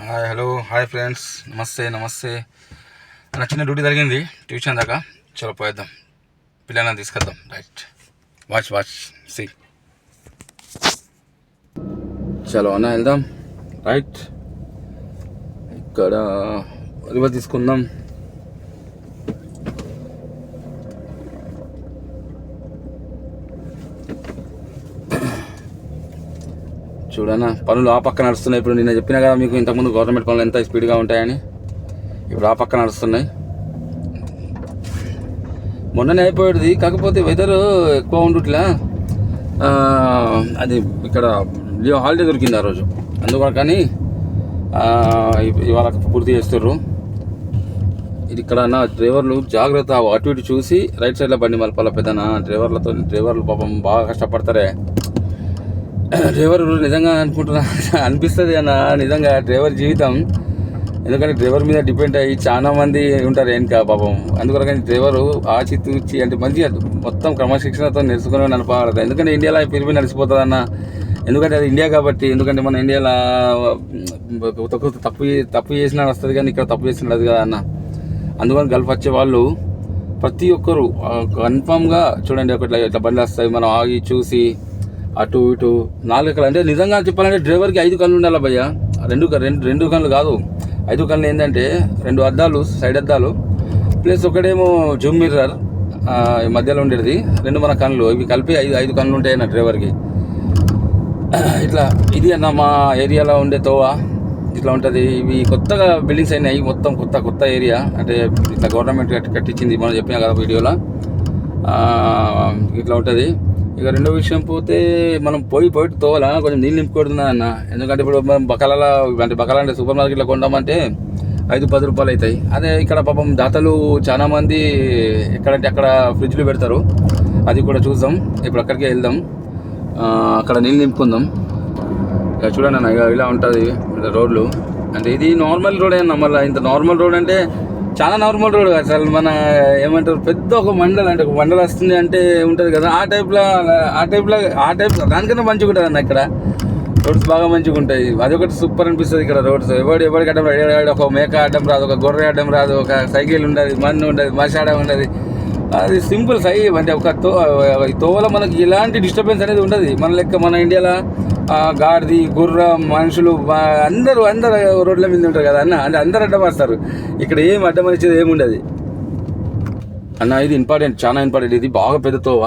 Hi friends, నమస్తే. నా చిన్న డ్యూటీ జరిగింది ట్యూషన్ దాకా. చలో పోయేద్దాం, పిల్లలను తీసుకెళ్దాం. రైట్, వాచ్ సి. చలో అన్న వెళ్దాం. రైట్, ఇక్కడ రివర్ తీసుకుందాం. చూడన్నా, పనులు ఆ పక్క నడుస్తున్నాయి. ఇప్పుడు నేను చెప్పినా కదా మీకు ఇంతకుముందు గవర్నమెంట్ పనులు ఎంత స్పీడ్గా ఉంటాయని. ఇప్పుడు ఆ పక్క నడుస్తున్నాయి. మొన్ననే అయిపోయేది, కాకపోతే వెదర్ ఎక్కువ ఉండుట్లా. అది ఇక్కడ హాలిడే దొరికింది ఆ రోజు, అందుకని కానీ ఇవాళ పూర్తి చేస్తుర్రు. ఇది ఇక్కడ నా డ్రైవర్లు జాగ్రత్త, అటు ఇటు చూసి రైట్ సైడ్లో బండి మలపాల. పెద్దనా డ్రైవర్లు పాపం బాగా కష్టపడతారే. డ్రైవర్ నిజంగా అనిపిస్తుంది అన్న, నిజంగా డ్రైవర్ జీవితం. ఎందుకంటే డ్రైవర్ మీద డిపెండ్ అయ్యి చాలా మంది ఉంటారు వెనుక పాపం. అందుకని డ్రైవరు ఆచితూచి అంటే మంచిగా మొత్తం క్రమశిక్షణతో నేర్చుకుని నడపాలి. ఎందుకంటే ఇండియాలో పిలిపి నడిచిపోతుంది అన్న. ఎందుకంటే అది ఇండియా కాబట్టి. ఎందుకంటే మన ఇండియాలో తప్పు చేసినా వస్తుంది, కానీ ఇక్కడ తప్పు చేసిన అది కదా అన్న. అందుకని గల్ఫ్ వచ్చే వాళ్ళు ప్రతి ఒక్కరు కన్ఫామ్గా చూడండి, ఇట్లా బండ్లు వస్తాయి, మనం ఆగి చూసి అటు ఇటు 4 కళ్ళు. అంటే నిజంగా చెప్పాలంటే డ్రైవర్కి 5 కళ్ళు ఉండాలి భయ్య. రెండు కళ్ళు కాదు, 5 కళ్ళు. ఏంటంటే 2 అద్దాలు, సైడ్ అద్దాలు, ప్లస్ ఒకటేమో జూమ్ మిర్రర్ మధ్యలో ఉండేది. 2 మన కళ్ళు, ఇవి కలిపి 5 కళ్ళు ఉంటాయి అన్న డ్రైవర్కి. ఇట్లా ఇది అన్న మా ఏరియాలో ఉండే తోవా ఇట్లా ఉంటుంది. ఇవి కొత్తగా బిల్డింగ్స్ అయినాయి, మొత్తం కొత్త ఏరియా. అంటే ఇట్లా గవర్నమెంట్ కట్టించింది, మనం చెప్పినా కదా వీడియోలో. ఇట్లా ఉంటుంది. ఇక రెండో విషయం పోతే, మనం పోయి తోవాలా కొంచెం నీళ్ళు నింపుకొడుతున్నా అన్న. ఎందుకంటే ఇప్పుడు మనం బకాలా అంటే సూపర్ మార్కెట్లో కొంటామంటే 5-10 రూపాయలు అవుతాయి. అదే ఇక్కడ పాపం దాతలు చాలా మంది ఎక్కడంటే అక్కడ ఫ్రిడ్జ్లు పెడతారు. అది కూడా చూద్దాం, ఇప్పుడు అక్కడికే వెళ్దాం, అక్కడ నీళ్ళు నింపుకుందాం. ఇక చూడండి అన్న, ఇక ఇలా ఉంటుంది రోడ్లు. అంటే ఇది నార్మల్ రోడ్ అన్న. మళ్ళీ ఇంత నార్మల్ రోడ్ అంటే చాలా నార్మల్ రోడ్ అసలు. మన ఏమంటారు, పెద్ద ఒక మండలం వస్తుంది అంటే ఉంటుంది కదా, ఆ టైప్లో దానికన్నా మంచిగా ఉంటుంది అన్న. ఇక్కడ రోడ్స్ బాగా మంచిగా ఉంటాయి. అదొకటి సూపర్ అనిపిస్తుంది ఇక్కడ రోడ్స్. ఎవరికి అడ్డం రాదు, ఒక మేక అడ్డం రాదు, ఒక గొర్రె అడ్డం రాదు, ఒక సైకిల్ ఉండదు, మన్ను ఉండదు, మసాడ ఉండదు. అది సింపుల్ అంటే ఒక తోవలో మనకి ఎలాంటి డిస్టర్బెన్స్ అనేది ఉండదు. మన లెక్క మన ఇండియాలో గాడిది, గుర్ర, మనుషులు అందరూ రోడ్ల మీద ఉంటారు కదా అన్న. అంటే అందరు అడ్డం వస్తారు. ఇక్కడ ఏం అడ్డం వచ్చేది ఏముండదు అన్న. ఇది ఇంపార్టెంట్, చాలా ఇంపార్టెంట్. ఇది బాగా పెద్ద తోవ.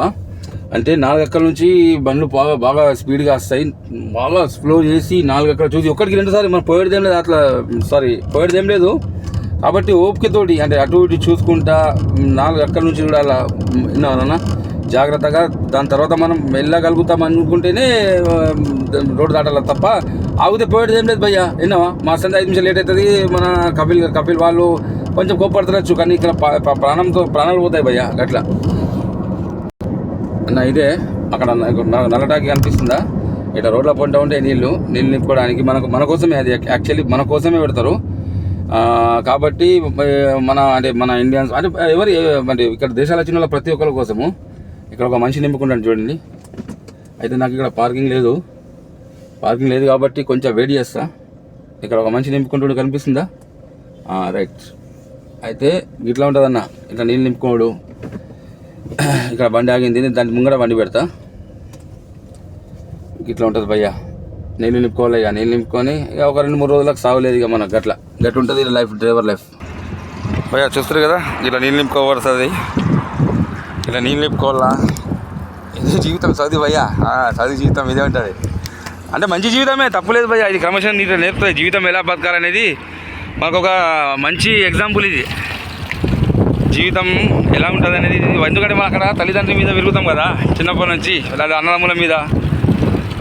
అంటే 4 ఎక్కల నుంచి బండ్లు బాగా స్పీడ్గా వస్తాయి. బాగా స్లో చేసి 4 ఎక్కలు చూసి ఒక్కడికి 2 సార్లు మనం పోయేదేం లేదు. పోయేదేం లేదు. కాబట్టి ఓపికతోటి అంటే అటు ఇటు చూసుకుంటా 4 ఎక్కల నుంచి చూడాలా. విన్నావన్నా జాగ్రత్తగా. దాని తర్వాత మనం వెళ్ళగలుగుతాం అనుకుంటేనే రోడ్డు దాటాల తప్ప ఆగితే పోయేది ఏం లేదు భయ్యా. విన్నావా, మా సంత 5 నిమిషాలు లేట్ అవుతుంది. మన కపిల్ వాళ్ళు కొంచెం కోపడుతున్నారు, కానీ ఇక్కడ ప్రాణాలు పోతాయి భయ్యా. అట్లా అన్న. ఇదే అక్కడ నల్లటాకి కనిపిస్తుందా, ఇట్లా రోడ్ల పంట ఉంటే నీళ్ళు నింపుకోవడానికి మన కోసమే. అది యాక్చువల్లీ మన కోసమే పెడతారు. కాబట్టి మన ఇండియన్స్ అంటే అంటే ఇక్కడ దేశాలు వచ్చిన వాళ్ళ ప్రతి ఒక్కరి కోసము ఇక్కడ ఒక మనిషి నింపుకుంటాను చూడండి. అయితే నాకు ఇక్కడ పార్కింగ్ లేదు కాబట్టి కొంచెం వెయిట్ చేస్తా. ఇక్కడ ఒక మనిషి నింపుకుంటూ కనిపిస్తుందా? రైట్. అయితే ఇట్లా ఉంటుందన్న, ఇట్లా నీళ్ళు నింపుకోడు. ఇక్కడ బండి ఆగింది, దాని ముంగడ బండి పెడతా. ఇట్లా ఉంటుంది భయ్యా. నీళ్ళు నింపుకోవాలి. ఇక నీళ్ళు నింపుకొని ఇక ఒక 2-3 రోజులకు సాగలేదు. ఇక మనకు గట్ల ఉంటుంది డ్రైవర్ లైఫ్ భయ్యా. చూస్తారు కదా, ఇట్లా నీళ్ళు నింపుకోవడుతుంది. ఇలా నీళ్ళు నింపుకోవాలా. ఇదే జీవితం చదువు భయ్యా. చదువు జీవితం ఇదే ఉంటుంది. అంటే మంచి జీవితమే, తప్పులేదు భయ్యా. ఇది క్రమశిక్షణ నీళ్ళు నేర్పుతుంది. జీవితం ఎలా బతకాలనేది మాకు ఒక మంచి ఎగ్జాంపుల్ ఇది. జీవితం ఎలా ఉంటుంది అనేది. ఎందుకంటే మనం అక్కడ తల్లిదండ్రుల మీద విరుగుతాం కదా చిన్నప్పటి నుంచి, లేదా అన్నదమ్ముల మీద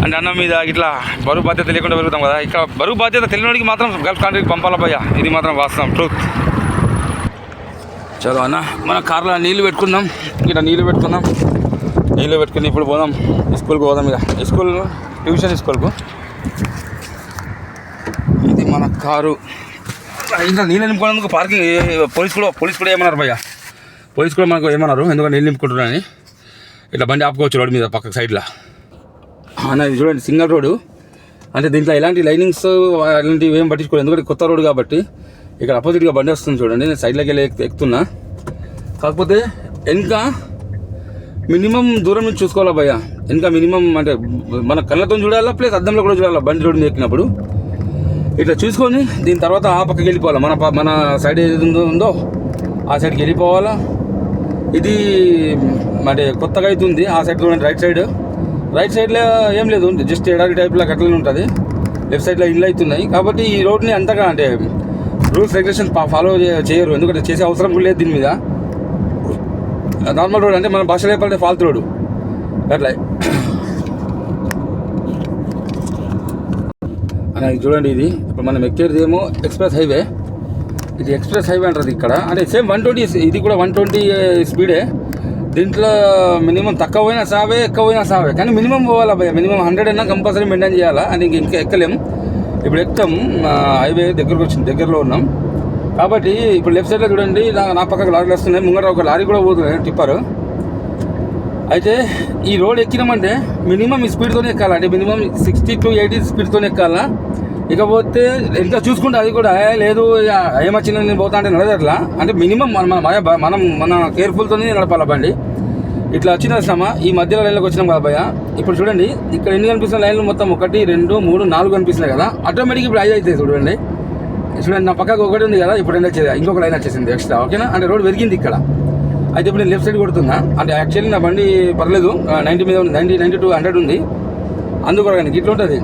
అంటే అన్నం మీద ఇట్లా బరువు బాధ్యత లేకుండా పెరుగుతాం కదా. ఇక్కడ బరువు బాధ్యత తెలియడానికి మాత్రం గల్ఫ్ కంట్రీకి పంపాలా భయ్యా. ఇది మాత్రం వాస్తవం, ట్రూత్. చలో అన్న, మన కార్లో నీళ్ళు పెట్టుకుందాం. నీళ్ళు పెట్టుకుని ఇప్పుడు పోదాం స్కూల్కి పోదాం. ఇక ట్యూషన్ స్కూల్కు ఇది మన కారు. ఇంకా నీళ్ళు నింపుకోవడానికి పార్కింగ్ పోలీస్ కూడా ఏమన్నారు భయ్యా. పోలీస్ కూడా మనకు ఏమన్నారు, ఎందుకంటే నీళ్ళు నింపుకుంటున్నారని. ఇట్లా బండి ఆపుకోవచ్చు రోడ్డు మీద పక్క సైడ్లో అన్న. ఇది చూడండి, సింగల్ రోడ్డు. అంటే దీంట్లో ఎలాంటి లైనింగ్స్ అలాంటివి ఏం పట్టించుకోలేదు, ఎందుకంటే కొత్త రోడ్ కాబట్టి. ఇక్కడ అపోజిట్గా బండి వస్తుంది చూడండి, నేను సైడ్లోకి వెళ్ళి ఎక్కుతున్నా. కాకపోతే వెనక మినిమం దూరం నుంచి చూసుకోవాలా భయ్య, వెనక మినిమం అంటే మన కళ్ళతో చూడాలా, ప్లస్ అద్దంలో కూడా చూడాలా. బండి రోడ్డు ఎక్కినప్పుడు ఇట్లా చూసుకొని దీని తర్వాత ఆ పక్కకి వెళ్ళిపోవాలా. మన సైడ్ ఏది ఉందో ఆ సైడ్కి వెళ్ళిపోవాలా. ఇది అంటే కొత్తగా అవుతుంది. ఆ సైడ్ చూడండి, రైట్ సైడ్లో ఏం లేదు, జస్ట్ ఎడారి టైప్లో అట్లనే ఉంటుంది. లెఫ్ట్ సైడ్లో ఇల్లు అవుతున్నాయి. కాబట్టి ఈ రోడ్ని అంతగా అంటే రూల్స్ రెగ్యులేషన్స్ ఫాలో చేయరు, ఎందుకంటే చేసే అవసరం కూడా లేదు దీని మీద. నార్మల్ రోడ్ అంటే మన భాషలో చెప్పాలంటే ఫాల్తు రోడ్డు అట్లా. అని చూడండి, ఇది ఇప్పుడు మనం ఎక్కేది ఏమో ఎక్స్ప్రెస్ హైవే. ఇది ఎక్స్ప్రెస్ హైవే అంటారు ఇక్కడ. అంటే సేమ్ 120, ఇది కూడా 120 స్పీడే. దీంట్లో మినిమం తక్కువ పోయినా సావే, ఎక్కువ పోయినా సావే, కానీ మినిమం పోవాలా భయ్య. మినిమం 100 అయినా కంపల్సరీ మెయింటైన్ చేయాలా. అని ఇంకా ఎక్కలేం. ఇప్పుడు ఎక్కుతాం, హైవే దగ్గరలో ఉన్నాం కాబట్టి. ఇప్పుడు లెఫ్ట్ సైడ్లో చూడండి, నా పక్కకు లారీలు వస్తున్నాయి, ముంగట ఒక లారీ కూడా పోతున్నాయి, టిప్పర్. అయితే ఈ రోడ్ ఎక్కినామంటే మినిమం ఈ స్పీడ్తోనే ఎక్కాలా, అంటే మినిమం 60 to 80 స్పీడ్తోనే ఎక్కాలా. ఇకపోతే ఎంత చూసుకుంటే అది కూడా లేదు ఏమొచ్చిందని నేను పోతా అంటే నడదట్లా. అంటే మినిమం మన కేర్ఫుల్తోనే నడపాలి బండి. ఇట్లా వచ్చిన ఈ మధ్యలో లైన్లోకి వచ్చినాం కదా భయ్య. ఇప్పుడు చూడండి, ఇక్కడ ఎన్ని కనిపిస్తున్న లైన్లు మొత్తం 1 2 3 4 కనిపిస్తున్నాయి కదా. ఆటోమేటిక్ ఇప్పుడు 5 అవుతాయి చూడండి. నా పక్కకు ఒకటి ఉంది కదా, ఇప్పుడు ఇంకొక లైన్ వచ్చేసింది ఎక్స్ట్రా. ఓకేనా, అంటే రోడ్ పెరిగింది ఇక్కడ. అయితే ఇప్పుడు నేను లెఫ్ట్ సైడ్ కొడుతున్నా. అంటే యాక్చువల్లీ నా బండి పర్లేదు 90 మీద ఉంది, 90 to 100 ఉంది, అందుకోరగానే ఇట్లా ఉంటుంది.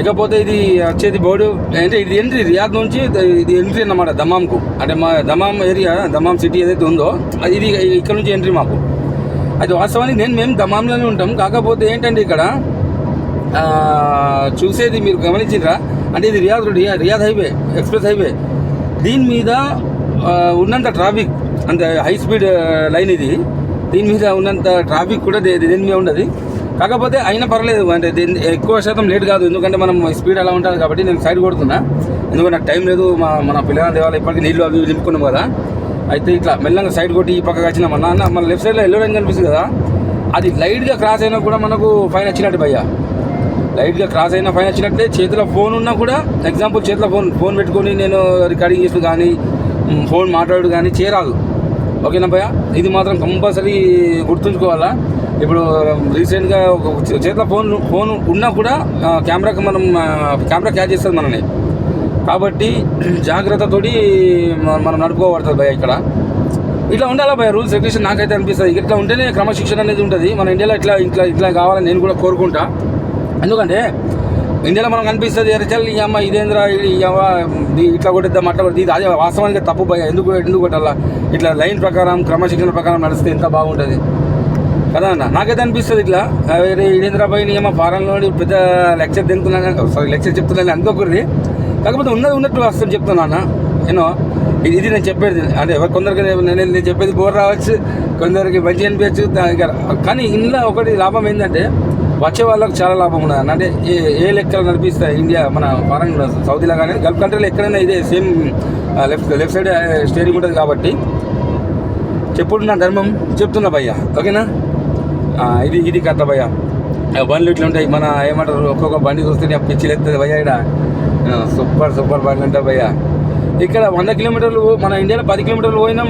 ఇకపోతే ఇది వచ్చేది బోర్డు అంటే ఇది ఎంట్రీ, రియాద్ నుంచి ఇది ఎంట్రీ అన్నమాట దమాంకు. అంటే మా దమాం ఏరియా, దమాం సిటీ ఏదైతే ఉందో ఇది ఇక్కడ నుంచి ఎంట్రీ మాకు. అయితే వాస్తవానికి మేము దమాంలోనే ఉంటాం. కాకపోతే ఏంటంటే ఇక్కడ చూసేది మీరు గమనించిరా, అంటే ఇది రియాద్ హైవే, ఎక్స్ప్రెస్ హైవే. దీని మీద ఉన్నంత ట్రాఫిక్, అంత హై స్పీడ్ లైన్ ఇది, దీని మీద ఉన్నంత ట్రాఫిక్ కూడా దీని మీద ఉండదు. కాకపోతే అయినా పర్లేదు, అంటే ఎక్కువ శాతం లేట్ కాదు, ఎందుకంటే మనం స్పీడ్ అలా ఉంటుంది కాబట్టి. నేను సైడ్ కొడుతున్నా, ఎందుకంటే నాకు టైం లేదు. మన పిల్లల దేవాలయం ఇప్పటికీ నీళ్ళు అవి నింపుకున్నాం కదా. అయితే ఇట్లా మెల్లగా సైడ్ కొట్టి ఈ పక్కకి వచ్చినామన్నా అన్న, మన లెఫ్ట్ సైడ్లో ఎల్లో లైన్ కనిపిస్తుంది కదా, అది లైట్గా క్రాస్ అయినా కూడా మనకు ఫైన్ వచ్చినట్టు భయ్య. లైట్గా క్రాస్ అయినా ఫైన్ వచ్చినట్టే. చేతిలో ఫోన్ ఉన్నా కూడా, ఎగ్జాంపుల్ చేతిలో ఫోన్ పెట్టుకొని నేను రికార్డింగ్ చేస్తూ కానీ ఫోన్ మాట్లాడు కానీ చేయరాదు. ఓకేనా భయ్య, ఇది మాత్రం కంపల్సరీ గుర్తుంచుకోవాలా. ఇప్పుడు రీసెంట్గా చేతిలో ఫోన్ ఉన్నా కూడా కెమెరా క్యాచ్ చేస్తుంది మనని. కాబట్టి జాగ్రత్తతోటి మనం నడుపుకోబడుతుంది భయ్య. ఇక్కడ ఇట్లా ఉండాలా భయ్య, రూల్స్ రెగ్యులేషన్ నాకైతే అనిపిస్తుంది. ఇట్లా ఉంటేనే క్రమశిక్షణ అనేది ఉంటుంది. మన ఇండియాలో ఇట్లా కావాలని నేను కూడా కోరుకుంటా. ఎందుకంటే ఇండియాలో మనకు అనిపిస్తుంది చల్ ఈ అమ్మ ఇదేంద్రా ఇట్లా కొట్టిద్దాం అట్లా కొట్టి, అదే వాస్తవానికి తప్పు భయ్య. ఎందుకు కొట్టాలా? ఇట్లా లైన్ ప్రకారం క్రమశిక్షణ ప్రకారం నడిస్తే ఎంత బాగుంటుంది కదా అన్న, నాకైతే అనిపిస్తుంది. ఇట్లా ఇదేంద్రా భయ్ నీ అమ్మ ఫారెన్లో పెద్ద లెక్చర్ చెప్తున్నాను అనుకోకూడదు. కాకపోతే ఉన్నట్టు వస్తుంది చెప్తున్నా అన్న. ఇది నేను చెప్పేది. అంటే కొందరికి నేను చెప్పేది బోర్ రావచ్చు, కొందరికి మంచి అనిపించచ్చు. కానీ ఇందులో ఒకటి లాభం ఏంటంటే వచ్చే వాళ్ళకి చాలా లాభం ఉన్నది. అంటే ఏ లెక్కలు నడిపిస్తాయి ఇండియా, మన ఫారెన్ సౌదీలో కానీ గల్ఫ్ కంట్రీలో ఎక్కడైనా ఇదే సేమ్ లెఫ్ట్ సైడ్ స్టీరింగ్ ఉంటుంది. కాబట్టి చెప్పుడు నా ధర్మం చెప్తున్నా భయ్య. ఓకేనా, ఇది కథ భయ్య. బండ్లు ఇట్లా ఉంటాయి, మన ఏమంటారు ఒక్కొక్క బండి చూస్తే పిచ్చిలు ఎత్తుంది భయ్య. ఇక్కడ సూపర్ బండ్లు ఉంటాయి భయ్య. ఇక్కడ 100 కిలోమీటర్లు, మన ఇండియాలో 10 కిలోమీటర్లు పోయినాం,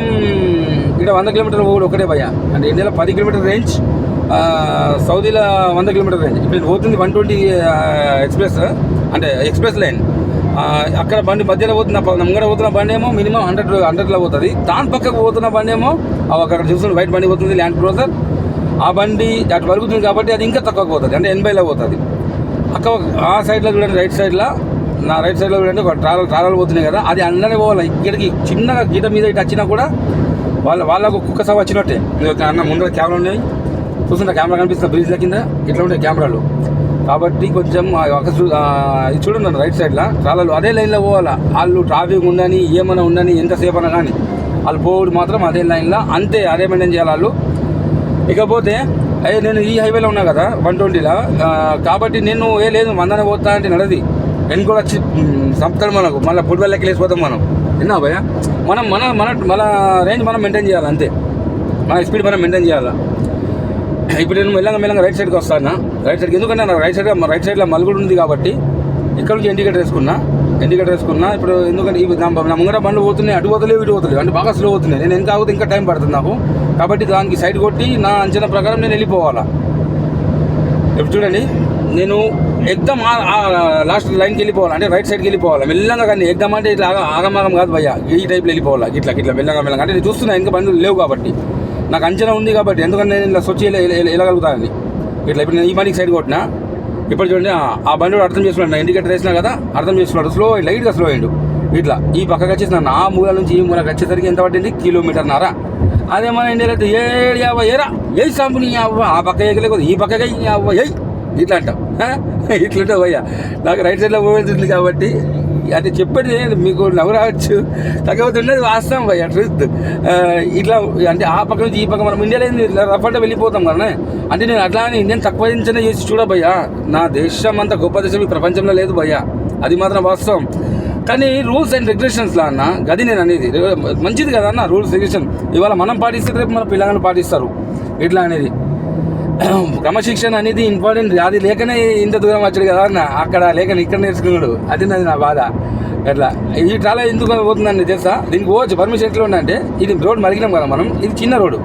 ఇక్కడ 100 కిలోమీటర్లు పోడు ఒకటే భయ్య. అంటే ఇండియాలో 10 కిలోమీటర్ రేంజ్, సౌదీలో 100 కిలోమీటర్ రేంజ్. ఇప్పుడు పోతుంది 120 ఎక్స్ప్రెస్ లైన్. అక్కడ బండి మధ్యలో పోతున్న ముంగడ పోతున్న బండి ఏమో మినిమం 100లో పోతుంది. దాని పక్కకు పోతున్న బండి ఏమో అక్కడ చూస్తున్న వైట్ బండి పోతుంది, ల్యాండ్ క్రూజర్. ఆ బండి అటు వరుగుతుంది కాబట్టి అది ఇంకా తక్కువ పోతుంది, అంటే 80లో పోతుంది. ఆ సైడ్లో చూడండి, రైట్ సైడ్లో చూడండి ఒక ట్రాలలు పోతున్నాయి కదా, అది అందరినీ పోవాలి. ఇక్కడికి చిన్నగా గీత మీద ఇటు వచ్చినా కూడా వాళ్ళకు కుక్క సభ వచ్చినట్టే. అన్న ముందర కెమెరా ఉన్నాయి, చూస్తుంటే కెమెరా కనిపిస్తుంది బ్రిడ్జ్ల కింద, ఇట్లా ఉంటాయి కెమెరాలు. కాబట్టి కొంచెం ఇది చూడండి రైట్ సైడ్లో ట్రాలలు అదే లైన్లో పోవాలా. వాళ్ళు ట్రాఫిక్ ఉండని ఏమైనా ఉండని ఎంతసేపు అన్నా కానీ వాళ్ళు పోవుడు మాత్రం అదే లైన్లో, అంతే అదే మెయింటైన్ చేయాలి వాళ్ళు. ఇకపోతే నేను ఈ హైవేలో ఉన్నా కదా 120లో, కాబట్టి నేను లేదు 100నే పోతా అంటే నడది. నేను కూడా వచ్చి సంపుతాడు మనకు, మళ్ళీ ఫుట్బాల్ లెక్కలు వేసిపోతాం మనం. విన్నా భయ్య, మనం మన రేంజ్ మనం మెయింటైన్ చేయాలి, అంతే. మన స్పీడ్ మనం మెయింటైన్ చేయాలి. ఇప్పుడు నేను మెల్లగా రైట్ సైడ్కి వస్తాను. రైట్ సైడ్కి ఎందుకంటే నాకు రైట్ సైడ్లో మలుగుడు ఉంది కాబట్టి ఇక్కడ నుంచి ఇండికేటర్ వేసుకున్నా ఇప్పుడు ఎందుకంటే ఇవి నా ముంగట బండ్లు పోతున్నాయి, అటు పోతలేవు ఇటు పోతలేవు, అంటే బాగా స్లో అవుతున్నాయి. నేను ఎంత ఆగితే ఇంకా టైం పడుతుంది నాకు, కాబట్టి దానికి సైడ్ కొట్టి నా అంచనా ప్రకారం నేను వెళ్ళిపోవాలా. ఇప్పుడు చూడండి, నేను ఎగ్దమ్ లాస్ట్ లైన్కి వెళ్ళిపోవాలి, అంటే రైట్ సైడ్కి వెళ్ళిపోవాలి మెల్లగా. కానీ ఎగ్దమ్ అంటే ఇట్లా ఆగమాగం కాదు భయ్యా, ఈ టైప్లో వెళ్ళిపోవాలి, ఇట్లా మెల్లగా అంటే నేను చూస్తున్నా ఇంకా బండ్లు లేవు కాబట్టి, నాకు అంచనా ఉంది కాబట్టి, ఎందుకంటే నేను ఇలా స్వచ్ఛ వెళ్ళగలుగుతానని. ఇట్లా ఇప్పుడు నేను ఈ బండికి సైడ్ కొట్టినా, ఇప్పుడు చూడండి ఆ బండి అర్థం చేసుకున్నాడు, ఇండికేటర్ వేసినా కదా అర్థం చేసుకున్నాడు, లైట్గా స్లో అయ్యిండు. ఇట్లా ఈ పక్కకి వచ్చేసిన ఆ మూల నుంచి ఈ మూలకి వచ్చేసరికి ఎంత పట్టింది, 1.5 కిలోమీటర్. అదే మన ఇండియాలో అయితే 7.50 ఏరా ఏ సాంపుని అవ్వ, ఆ పక్క ఎగలేకపోతే ఈ పక్కగా అవ్వ ఏ ఇట్లా అంటాం, ఇట్లుంటావు భయ్యా. నాకు రైట్ సైడ్లో పోతుంది కాబట్టి అంటే చెప్పేది మీకు నవ్వు రావచ్చు, కాకపోతే ఉన్నది వాస్తవం భయ్యా, ట్రూత్. ఇట్లా అంటే ఆ పక్క నుంచి ఈ పక్క మనం ఇండియాలో ఇట్లా రఫ్ అంటే వెళ్ళిపోతాం కదా. అంటే నేను అట్లా అని ఇండియన్ తక్కువ చేసి చూడబయ్యా, నా దేశం అంతా గొప్ప దేశం ఈ ప్రపంచంలో లేదు భయ్యా, అది మాత్రం వాస్తవం. కానీ రూల్స్ అండ్ రెగ్యులేషన్స్లో అన్న గది నేను అనేది మంచిది కదా అన్న, రూల్స్ రెగ్యులేషన్ ఇవాళ మనం పాటిస్తే రేపు మన పిల్లలను పాటిస్తారు ఇట్లా అనేది. క్రమశిక్షణ అనేది ఇంపార్టెంట్, అది లేకనే ఇంత దూరం వచ్చాడు కదా అన్న, అక్కడ లేకనే ఇక్కడ నేర్చుకున్నాడు, అది నాది నా బాధ. అట్లా ఈ ట్రాలా ఎందుకు పోతుందని తెలుసా, దీనికి పోవచ్చు పర్మిషన్ ఎట్లా ఉందంటే, ఇది రోడ్ మరిగినాం కదా మనం, ఇది చిన్న రోడ్డు,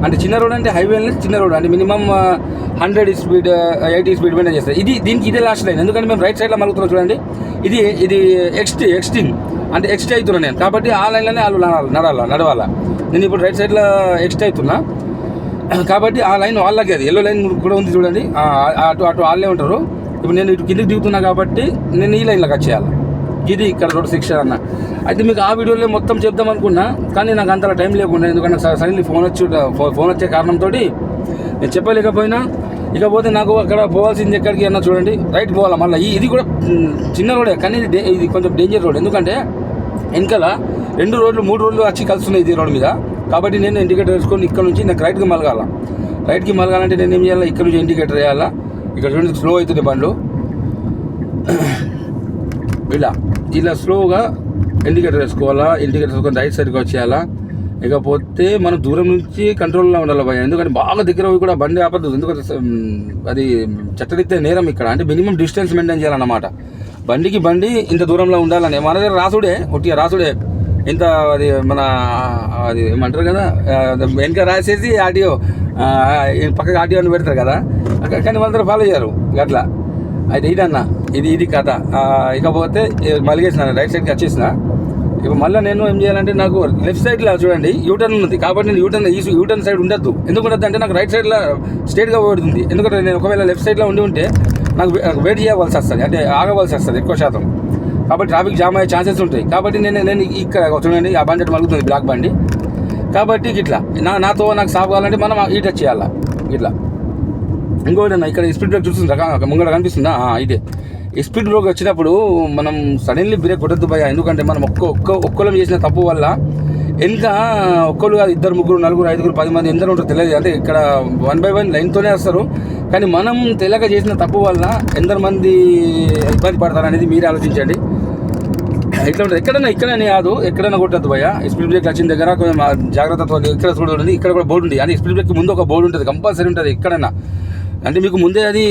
అంటే చిన్న రోడ్ అంటే హైవే చిన్న రోడ్, అంటే మినిమం 100 స్పీడ్ 80 స్పీడ్ మెయింటైన్ చేస్తారు. దీనికి ఇదే లాస్ట్ లైన్, ఎందుకంటే మేము రైట్ సైడ్లో మరుగుతున్నాం చూడండి, ఇది ఎక్స్టింగ్ అంటే ఎక్స్ట్ అవుతున్నా నేను, కాబట్టి ఆ లైన్లోనే వాళ్ళు నడవాలా. నేను ఇప్పుడు రైట్ సైడ్లో ఎక్స్ట్ అవుతున్నా కాబట్టి ఆ లైన్ వాళ్ళకి, అది ఎల్లో లైన్ కూడా ఉంది చూడండి, అటు వాళ్ళే ఉంటారు. ఇప్పుడు నేను ఇటు కిందకి దిగుతున్నా కాబట్టి నేను ఈ లైన్లోకి వచ్చేయాలి, ఇది ఇక్కడ రోడ్ శిక్షణ అన్న. అయితే మీకు ఆ వీడియోలో మొత్తం చెప్దాం అనుకున్నా, కానీ నాకు అంతలా టైం లేకుండా, ఎందుకంటే సడన్లీ ఫోన్ వచ్చే కారణంతో నేను చెప్పలేకపోయినా. ఇకపోతే నాకు అక్కడ పోవాల్సింది ఎక్కడికి అన్నా చూడండి, రైట్ పోవాలా మళ్ళీ. ఇది కూడా చిన్న రోడే, కానీ ఇది కొంచెం డేంజర్ రోడ్, ఎందుకంటే వెనకాల 2 రోడ్లు 3 రోడ్లు వచ్చి కలుస్తున్నాయి ఇది రోడ్ మీద. కాబట్టి నేను ఇండికేటర్ వేసుకొని ఇక్కడ నుంచి నాకు రైట్కి మలగాలంటే నేను ఏం చేయాలి, ఇక్కడ నుంచి ఇండికేటర్ వేయాలా. ఇక్కడ చూడండి స్లో అవుతుంది బండ్లు, ఇలా స్లోగా ఇండికేటర్ వేసుకోవాలా. ఇండికేటర్ వేసుకొని రైట్ సైడ్కి వచ్చేయాలా. ఇకపోతే మనం దూరం నుంచి కంట్రోల్లో ఉండాలి భయ, ఎందుకంటే బాగా దగ్గర పోయి కూడా బండి ఆపద్దు, ఎందుకంటే అది చట్టరీత్యా నేరం ఇక్కడ. అంటే మినిమం డిస్టెన్స్ మెయింటైన్ చేయాలన్నమాట, బండికి బండి ఇంత దూరంలో ఉండాలని. మన దగ్గర రాసుడే ఇంత, అది మన అది ఏమంటారు కదా, వెనక రాసేసి ఆడియో పక్కకి ఆడియో అని పెడతారు కదా, కానీ వాళ్ళందరూ ఫాలో చేయరు అట్లా. అయితే ఇదన్న ఇది కథ. ఇకపోతే మలిగేసిన రైట్ సైడ్కి వచ్చేసిన. ఇప్పుడు మళ్ళీ నేను ఏం చేయాలంటే, నాకు లెఫ్ట్ సైడ్లో చూడండి యూటర్న్ ఉంది, కాబట్టి నేను యూటర్న్ సైడ్ ఉండద్దు. ఎందుకు ఉండద్దు అంటే, నాకు రైట్ సైడ్లో స్ట్రేట్గా పడుతుంది. ఎందుకంటే నేను ఒకవేళ లెఫ్ట్ సైడ్లో ఉంటే నాకు వెయిట్ చేయవలసి వస్తుంది, అంటే ఆగవలసి వస్తుంది ఎక్కువ శాతం, కాబట్టి ట్రాఫిక్ జామ్ అయ్యే ఛాన్సెస్ ఉంటాయి. కాబట్టి నేను ఇక్కడ చూడండి ఆ బండి మలుగుతుంది, బ్లాక్ బండి. కాబట్టి ఇట్లా నాతో నాకు సాఫ్ కావాలంటే మనం ఈ టచ్ చేయాలా ఇట్లా. ఇంకోటి ఇక్కడ స్పీడ్ బ్రేక్ చూస్తుందా ముంగడ కనిపిస్తుందా, ఇదే ఈ స్పీడ్ బ్రేక్ వచ్చినప్పుడు మనం సడన్లీ బ్రేక్ కొట్టద్దు భయ, ఎందుకంటే మనం ఒక్కలం చేసిన తప్పు వల్ల ఇంకా ఒక్కరు కాదు 2, 3, 4, 5, 10 మంది ఎందరో ఉంటారు తెలియదు. అంటే ఇక్కడ 1 by 1 లైన్తోనే వస్తారు, కానీ మనం తెలియక చేసిన తప్పు వల్ల ఎందరు మంది ఇబ్బంది పడతారు అనేది మీరే ఆలోచించండి. ఇట్లా ఉంటుంది ఎక్కడైనా కాదు, ఎక్కడైనా కొట్టద్దు భయ. స్పీడ్ బ్రేక్ వచ్చిన దగ్గర కొంచెం జాగ్రత్తతో ఇక్కడ చూడండి, ఇక్కడ కూడా బోర్డు ఉంది, అంటే స్పీడ్ బ్రేక్ ముందు ఒక బోర్డు ఉంటుంది, కంపల్సరీ ఉంటుంది ఎక్కడైనా. అంటే మీకు ముందే అది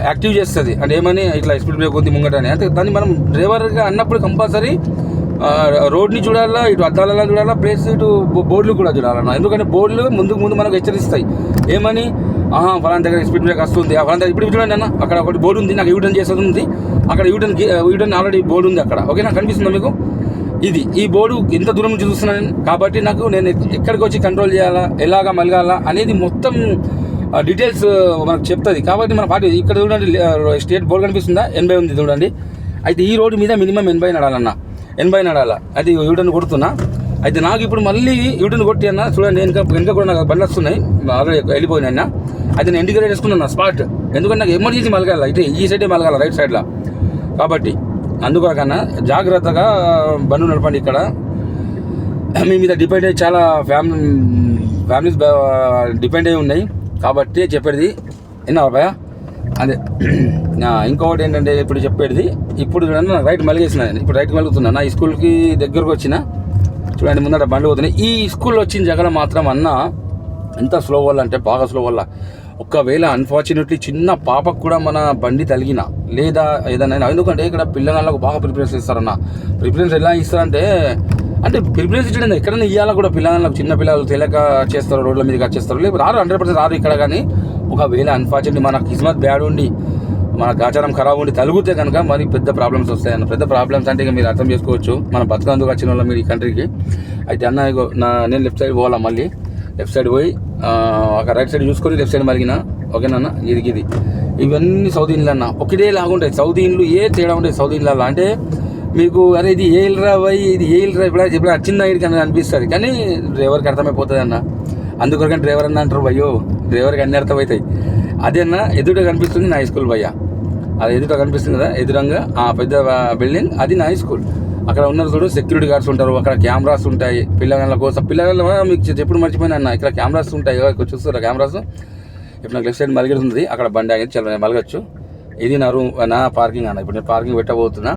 యాక్టివ్ చేస్తుంది, అంటే ఏమని ఇట్లా స్పీడ్ బ్రేక్ ఉంది ముంగటని. అంటే దాన్ని మనం డ్రైవర్గా అన్నప్పుడు కంపల్సరీ రోడ్ని చూడాలా, ఇటు అద్దాలలో చూడాలా, ప్లస్ ఇటు బోర్డులు కూడా చూడాలన్న. ఎందుకంటే బోర్డులు ముందు మనకు హెచ్చరిస్తాయి, ఏమని ఫలానా దగ్గర స్పీడ్ బ్రేక్ వస్తుంది, ఫలానా దగ్గర. ఇప్పుడు చూడండి అన్న, అక్కడ ఒకటి బోర్డు ఉంది, నాకు యూటర్న్ చేసేది ఉంది, అక్కడ యూటర్న్ ఆల్రెడీ బోర్డు ఉంది అక్కడ, ఓకేనా, కనిపిస్తుందా మీకు? ఈ బోర్డు ఎంత దూరం నుంచి చూస్తున్నాను కాబట్టి నేను ఎక్కడికి వచ్చి కంట్రోల్ చేయాలా, ఎలాగా మలగాలా అనేది మొత్తం డీటెయిల్స్ మనకు చెప్తుంది. కాబట్టి మన పార్టీ ఇక్కడ చూడండి స్టేట్ బోర్డు కనిపిస్తుందా, 80 ఉంది చూడండి. అయితే ఈ రోడ్డు మీద మినిమం 80 నడాలన్న, 80 నడాలా. అది యూటర్న్ కొడుతున్నా. అయితే నాకు ఇప్పుడు మళ్ళీ యూటర్న్ కొట్టి అన్న చూడండి, వెనక కూడా నాకు బండ్లు వస్తున్నాయి, ఆల్రెడీ వెళ్ళిపోయినా అన్న. అయితే నేను ఇంటికి వేసుకున్నాను స్పాట్, ఎందుకంటే నాకు ఎమర్జెన్సీ మలగాల, అయితే ఈ సైడే మలగాల రైట్ సైడ్లో. కాబట్టి అందుకొరకన్నా జాగ్రత్తగా బండ్లు నడపండి. ఇక్కడ మీ మీద డిపెండ్ అయ్యి చాలా ఫ్యామిలీస్ డిపెండ్ అయ్యి ఉన్నాయి, కాబట్టి చెప్పేది విన్నావా భయ. అదే ఇంకొకటి ఏంటంటే ఇప్పుడు చెప్పేది, ఇప్పుడు చూడండి నాకు రైట్ మలిగేసిన, ఇప్పుడు రైట్ మలుగుతున్నా. నా ఈ స్కూల్కి దగ్గరకు వచ్చిన చూడండి, ముందట బండ్లు పోతున్నాయి. ఈ స్కూల్లో వచ్చిన జగల మాత్రం అన్న ఎంత స్లో వల్ల అంటే బాగా స్లో వల్ల ఒకవేళ అన్ఫార్చునేట్లీ చిన్న పాపకు కూడా మన బండి తగిలిన లేదా ఏదైనా, ఎందుకంటే ఇక్కడ పిల్లగాళ్ళకు బాగా ప్రిఫరెన్స్ ఇస్తారన్న. ప్రిఫరెన్స్ ఎలా ఇస్తారంటే ప్రిఫరెన్స్ ఇచ్చడం ఎక్కడైనా ఇవ్వాలా కూడా పిల్లగాళ్ళకు. చిన్న పిల్లలు తెలియక చేస్తారు, రోడ్ల మీదకి వచ్చేస్తారు, లేదు రారు, 100% రారు ఇక్కడ. కానీ ఒకవేళ అన్ఫార్చునేట్లీ మన కిస్మత్ బ్యాడ్ ఉండి మన గాచారం ఖరాబ్ ఉండి తలిగితే కనుక మరి పెద్ద ప్రాబ్లమ్స్ వస్తాయన్న. పెద్ద ప్రాబ్లమ్స్ అంటే ఇక మీరు అర్థం చేసుకోవచ్చు, మన బతుకందుకు వచ్చిన వాళ్ళు మీరు ఈ కంట్రీకి. అయితే అన్న నేను లెఫ్ట్ సైడ్ పోవాలా, మళ్ళీ లెఫ్ట్ సైడ్ పోయి ఒక రైట్ సైడ్ చూసుకొని లెఫ్ట్ సైడ్ మరిగిన. ఓకేనా, ఇది ఇవన్నీ సౌదీ ఇండ్లు అన్న ఒకటే లాగా ఉంటాయి. సౌదీ ఇండ్లు ఏ తేడా ఉంటాయి సౌదీ ఇండ్లలో అంటే మీకు అరే ఇది ఏ ఇల్లు రా పోయి, ఇది ఏ ఇల్లు రా ఇప్పుడు వచ్చిందా ఇడికి అని అనిపిస్తుంది. కానీ డ్రైవర్కి అర్థమైపోతుంది అన్న. అందుకొరకని డ్రైవర్ అన్న అంటారు, భయ్యో డ్రైవర్కి అన్ని అర్థమవుతాయి. అదే అన్న ఎదుట కనిపిస్తుంది నా హై స్కూల్ భయ్య, అది ఎదుట కనిపిస్తుంది కదా ఎదురంగా ఆ పెద్ద బిల్డింగ్, అది నా హై స్కూల్. అక్కడ ఉన్నారు చూడు సెక్యూరిటీ గార్డ్స్ ఉంటారు, అక్కడ కెమెరాస్ ఉంటాయి పిల్లగాళ్ళ కోసం. పిల్లగాళ్ళ మీకు ఎప్పుడు మర్చిపోయినా అన్న, ఇక్కడ కెమెరాస్ ఉంటాయి చూస్తారా కెమెరాస్. ఇప్పుడు నాకు లెఫ్ట్ సైడ్ మలిగడుతుంది, అక్కడ బండి ఆగింది, చాలా మలగచ్చు. ఇది నా పార్కింగ్ అన్న. ఇప్పుడు నేను పార్కింగ్ పెట్టబోతున్నా.